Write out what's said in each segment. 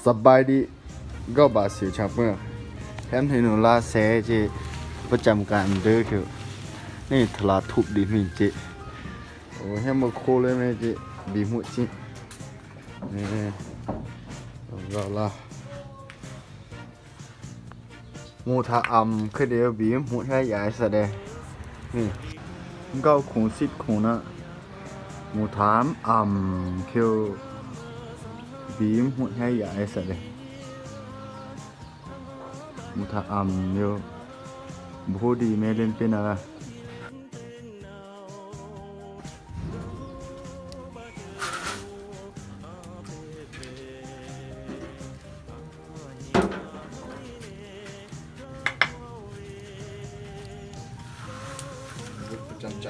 สบายดีก็บาสิวชาเมื่อแถมให้หนูลาแซเจประจำการเด้อคือนี่ทลาทุบดีมีเจโอ้ให้มาโคเลยแม่เจบีมุจินี่เราละมูทาอัมคือเดียวบีมมุให้ยายแสดงนี่ก็คงซิดคงนะมูถามอัมคิวบีมมุให้ยายแสดงมูทาอัมเดียวบูดีแม่เล่นเป็นอะไรจำใจ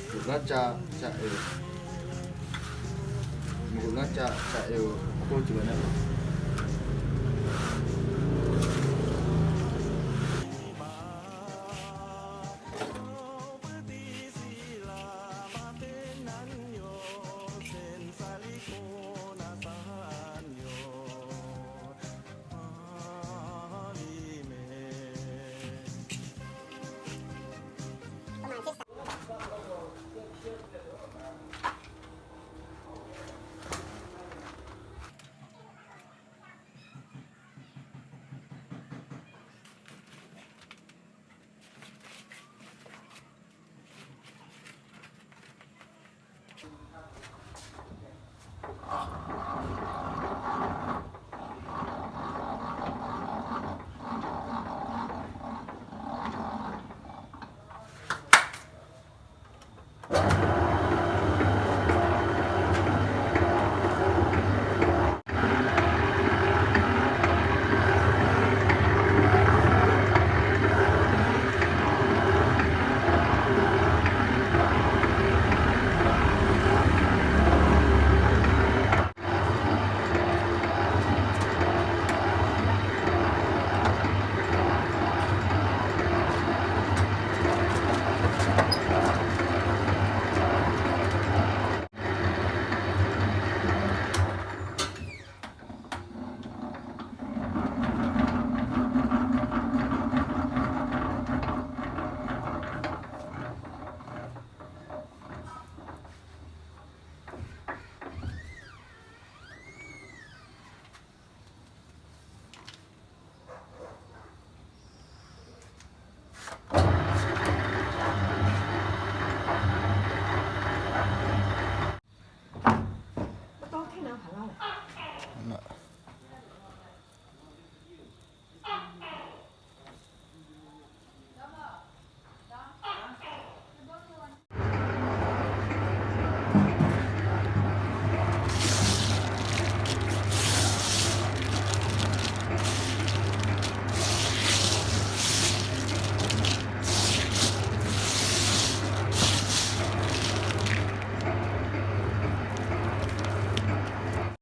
หมุนน่าจะเอวหมุนน่าจะเอวโคตรจุดนะ